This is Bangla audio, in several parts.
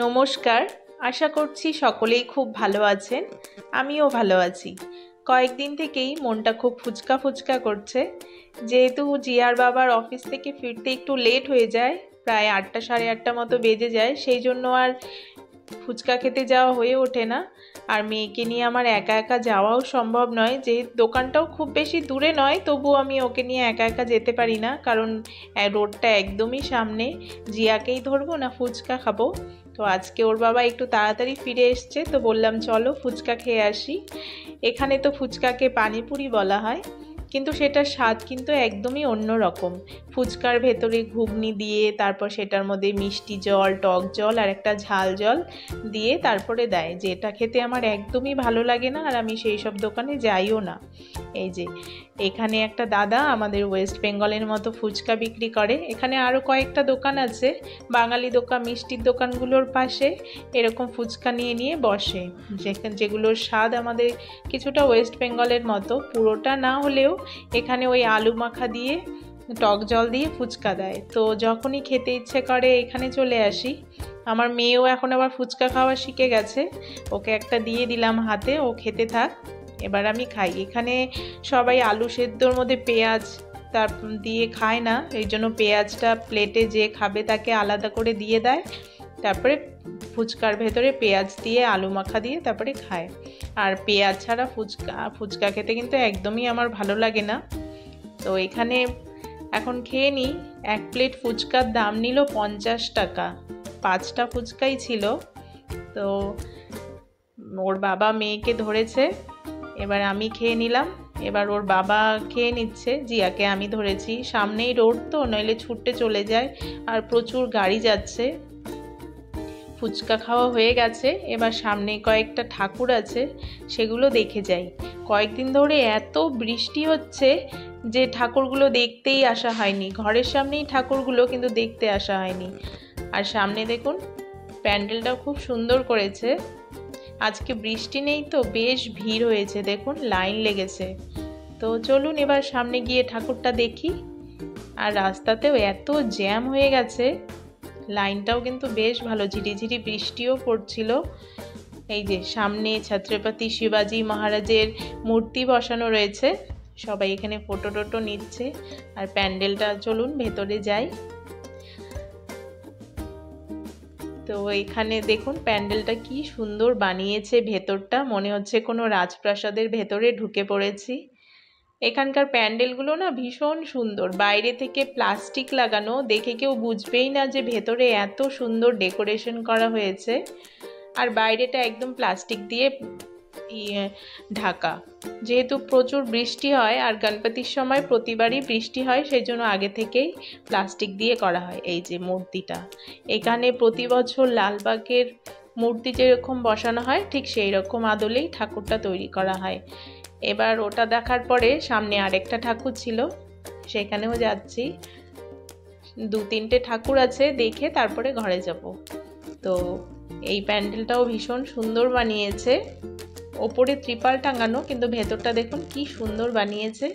নমস্কার। আশা করছি সকলেই খুব ভালো আছেন। আমিও ভালো আছি। কয়েকদিন থেকেই মনটা খুব ফুচকা ফুচকা করছে। যেহেতু জিয়ার বাবার অফিস থেকে ফিরতে একটু লেট হয়ে যায়, প্রায় 8টা সাড়ে 8টা মতো বেজে যায়, সেই জন্য আর ফুচকা খেতে যাওয়া হয়ে ওঠে না। আর মেয়েকে নিয়ে আমার একা একা যাওয়াও সম্ভব নয়, যে দোকানটাও খুব বেশি দূরে নয়, তবুও আমি ওকে নিয়ে একা একা যেতে পারি না, কারণ রোডটা একদমই সামনে। জিয়াকেই ধরবো না ফুচকা খাবো। তো আজকে ওর বাবা একটু তাড়াতাড়ি ফিরে এসছে, তো বললাম চলো ফুচকা খেয়ে আসি। এখানে তো ফুচকাকে পানিপুরি বলা হয়, কিন্তু সেটার স্বাদ কিন্তু একদমই অন্য রকম। ফুচকার ভেতরে ঘুগনি দিয়ে, তারপর সেটার মধ্যে মিষ্টি জল, টক জল আর একটা ঝাল জল দিয়ে তারপরে দেয়, যেটা খেতে আমার একদমই ভালো লাগে না, আর আমি সেই সব দোকানে যাইও না। এই যে এখানে একটা দাদা আমাদের ওয়েস্ট বেঙ্গলের মতো ফুচকা বিক্রি করে। এখানে আরও কয়েকটা দোকান আছে, বাঙালি দোকান, মিষ্টির দোকানগুলোর পাশে এরকম ফুচকা নিয়ে নিয়ে বসে, যেগুলোর স্বাদ আমাদের কিছুটা ওয়েস্ট বেঙ্গলের মতো, পুরোটা না হলেও এখানে ওই আলু মাখা দিয়ে টক জল দিয়ে ফুচকা দেয়। তো যখনই খেতে ইচ্ছে করে এখানে চলে আসি। আমার মেয়েও এখন আবার ফুচকা খাওয়া শিখে গেছে, ওকে একটা দিয়ে দিলাম হাতে, ও খেতে থাক, এবার আমি খাই। এখানে সবাই আলু সেদ্ধর মধ্যে পেঁয়াজ তার দিয়ে খায় না, এই জন্য পেঁয়াজটা প্লেটে যে খাবে তাকে আলাদা করে দিয়ে দেয়, তারপরে ফুচকার ভেতরে পেঁয়াজ দিয়ে আলু মাখা দিয়ে তারপরে খায়। আর পেঁয়াজ ছাড়া ফুচকা খেতে কিন্তু একদমই আমার ভালো লাগে না। তো এখানে এখন খেয়ে নিই। এক প্লেট ফুচকার দাম নিল 50 টাকা, 5টা ফুচকাই ছিল। তো ওর বাবা মেয়েকে ধরেছে, এবার আমি খেয়ে নিলাম, এবার ওর বাবা খেয়ে নিচ্ছে, জিয়াকে আমি ধরেছি। সামনেই রোড, তো নইলে ছুটে চলে যায়, আর প্রচুর গাড়ি যাচ্ছে। ফুচকা খাওয়া হয়ে গেছে, এবার সামনে কয়েকটা ঠাকুর আছে, সেগুলো দেখে যাই। কয়েকদিন ধরে এত বৃষ্টি হচ্ছে যে ঠাকুরগুলো দেখতেই আসা হয়নি। ঘরের সামনেই ঠাকুরগুলো, কিন্তু দেখতে আসা হয়নি। আর সামনে দেখুন প্যান্ডেলটাও খুব সুন্দর করেছে। আজকে বৃষ্টি নেই তো বেশ ভিড় হয়েছে, দেখুন লাইন লেগেছে। তো চলুন এবার সামনে গিয়ে ঠাকুরটা দেখি। আর রাস্তাতেও এত জ্যাম হয়ে গেছে, লাইনটাও কিন্তু বেশ ভালো, ঝিরিঝিরি বৃষ্টিও পড়ছিল। এই যে সামনে ছত্রপতি শিবাজি মহারাজের মূর্তি বসানো রয়েছে, সবাই এখানে ফটো টটো নিচ্ছে। আর প্যান্ডেলটা, চলুন ভেতরে যাই। তো এখানে দেখুন প্যান্ডেলটা কি সুন্দর বানিয়েছে, ভেতরটা মনে হচ্ছে কোনো রাজপ্রাসাদের ভেতরে ঢুকে পড়েছি। এখানকার প্যান্ডেলগুলো না ভীষণ সুন্দর, বাইরে থেকে প্লাস্টিক লাগানো, দেখে কেউ বুঝবেই না যে ভেতরে এত সুন্দর ডেকোরেশন করা হয়েছে। আর বাইরেটা একদম প্লাস্টিক দিয়ে ঢাকা। যেহেতু প্রচুর বৃষ্টি হয়, আর গণপতির সময় প্রতিবারই বৃষ্টি হয়, সেই জন্য আগে থেকেই প্লাস্টিক দিয়ে করা হয়। এই যে মূর্তিটা, এখানে প্রতি বছর লালবাগের মূর্তি যেরকম বসানো হয়, ঠিক সেই রকম আদলেই ঠাকুরটা তৈরি করা হয়। এবার ওটা দেখার পরে সামনে আরেকটা ঠাকুর ছিল, সেখানেও যাচ্ছি। 2-3টে ঠাকুর আছে, দেখে তারপরে ঘরে যাব। তো এই প্যান্ডেলটাও ভীষণ সুন্দর বানিয়েছে, ওপরে ত্রিপাল টাঙানো, কিন্তু ভেতরটা দেখুন কি সুন্দর বানিয়েছে,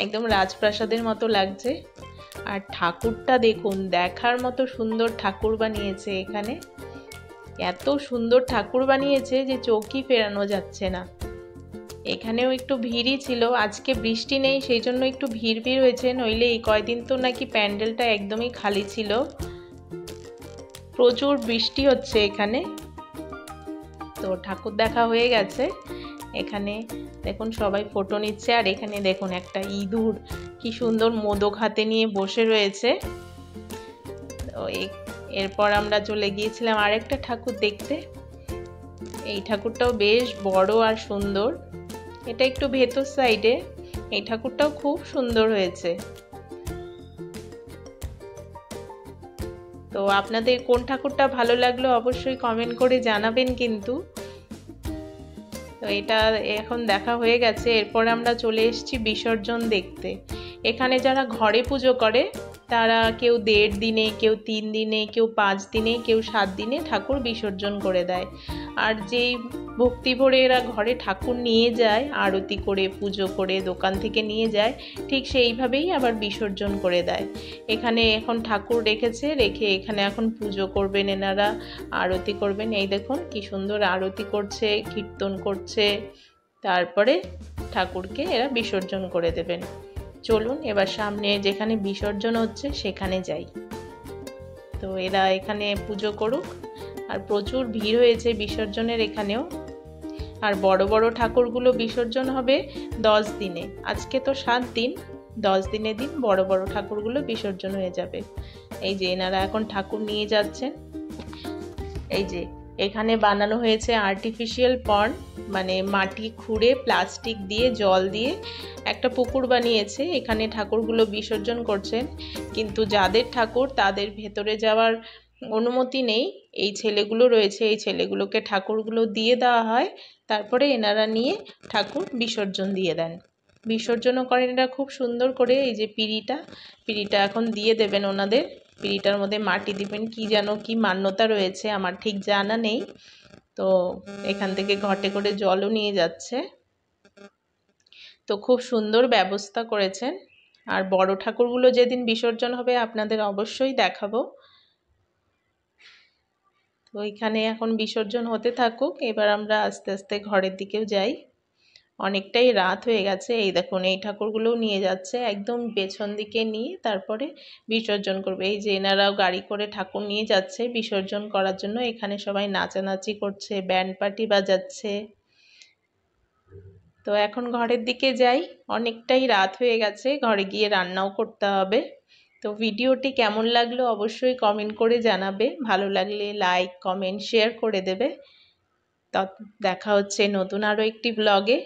একদম রাজপ্রাসাদের মতো লাগছে। আর ঠাকুরটা দেখুন, দেখার মতো সুন্দর ঠাকুর বানিয়েছে। এখানে এত সুন্দর ঠাকুর বানিয়েছে যে চোখই ফেরানো যাচ্ছে না। এখানেও একটু ভিড়ই ছিল, আজকে বৃষ্টি নেই সেই জন্য একটু ভিড় হয়েছে, নইলে এই কয়দিন তো নাকি প্যান্ডেলটা একদমই খালি ছিল। প্রচুর বৃষ্টি হচ্ছে এখানে। তো ঠাকুর দেখা হয়ে গেছে, এখানে দেখুন সবাই ফটো নিচ্ছে। আর এখানে দেখুন একটা ইঁদুর কি সুন্দর মোদক হাতে নিয়ে বসে রয়েছে। তো এরপর আমরা চলে গিয়েছিলাম আরেকটা ঠাকুর দেখতে। এই ঠাকুরটাও বেশ বড় আর সুন্দর, এটা একটু ভেতর সাইডে। এই ঠাকুরটাও খুব সুন্দর হয়েছে। তো আপনাদের কোন ঠাকুরটা ভালো লাগলো অবশ্যই কমেন্ট করে জানাবেন কিন্তু। তো এটা এখন দেখা হয়ে গেছে, এরপর আমরা চলে এসেছি বিসর্জন দেখতে। এখানে যারা ঘরে পুজো করে তারা কেউ 1.5 দিনে, কেউ 3 দিনে, কেউ 5 দিনে, কেউ 7 দিনে ঠাকুর বিসর্জন করে দেয়। আর যেই ভক্তি ভরে এরা ঘরে ঠাকুর নিয়ে যায়, আরতি করে পুজো করে দোকান থেকে নিয়ে যায়, ঠিক সেইভাবেই আবার বিসর্জন করে দেয়। এখানে এখন ঠাকুর রেখে এখানে এখন পুজো করবেন এনারা, আরতি করবেন। এই দেখুন কি সুন্দর আরতি করছে, কীর্তন করছে, তারপরে ঠাকুরকে এরা বিসর্জন করে দেবেন। চলুন এবার সামনে যেখানে বিসর্জন হচ্ছে সেখানে যাই। তো এরা এখানে পুজো করুক। আর প্রচুর ভিড় হয়েছে বিসর্জনের এখানেও। আর বড় বড় ঠাকুরগুলো বিসর্জন হবে 10 দিনে। আজকে তো 7 দিন, 10 দিনের দিন বড় বড় ঠাকুরগুলো বিসর্জন হয়ে যাবে। এই যে এনারা এখন ঠাকুর নিয়ে যাচ্ছেন। এই যে এখানে বানানো হয়েছে আর্টিফিশিয়াল পন্ড, মানে মাটি খুঁড়ে প্লাস্টিক দিয়ে জল দিয়ে একটা পুকুর বানিয়েছে। এখানে ঠাকুরগুলো বিসর্জন করছেন, কিন্তু যাদের ঠাকুর তাদের ভেতরে যাওয়ার অনুমতি নেই। এই ছেলেগুলো রয়েছে, এই ছেলেগুলোকে ঠাকুরগুলো দিয়ে দেওয়া হয়, তারপরে এনারা নিয়ে ঠাকুর বিসর্জন দিয়ে দেন। বিসর্জনও করেন এরা খুব সুন্দর করে। এই যে পিঁড়িটা এখন দিয়ে দেবেন ওনাদের। পিঁড়িটার মধ্যে মাটি দিবেন, কি যেন কি মান্যতা রয়েছে আমার ঠিক জানা নেই। তো এখান থেকে ঘটে করে জলও নিয়ে যাচ্ছে। তো খুব সুন্দর ব্যবস্থা করেছেন। আর বড় ঠাকুরগুলো যেদিন বিসর্জন হবে আপনাদের অবশ্যই দেখাবো। তো এখানে এখন বিসর্জন হতে থাকুক, এবার আমরা আস্তে আস্তে ঘরের দিকেও যাই। অনেকটাই রাত হয়ে গেছে। এই দেখুন এই ঠাকুরগুলোও নিয়ে যাচ্ছে, একদম পেছন দিকে নিয়ে তারপরে বিসর্জন করবে। এই যে এনারাও গাড়ি করে ঠাকুর নিয়ে যাচ্ছে বিসর্জন করার জন্য। এখানে সবাই নাচানাচি করছে, ব্যান্ড পার্টি বাজাচ্ছে। তো এখন ঘরের দিকে যাই, অনেকটাই রাত হয়ে গেছে, ঘরে গিয়ে রান্নাও করতে হবে। তো ভিডিওটি কেমন লাগলো অবশ্যই কমেন্ট করে জানাবে, ভালো লাগলে লাইক কমেন্ট শেয়ার করে দেবে। তো দেখা হচ্ছে নতুন আরও একটি ব্লগে।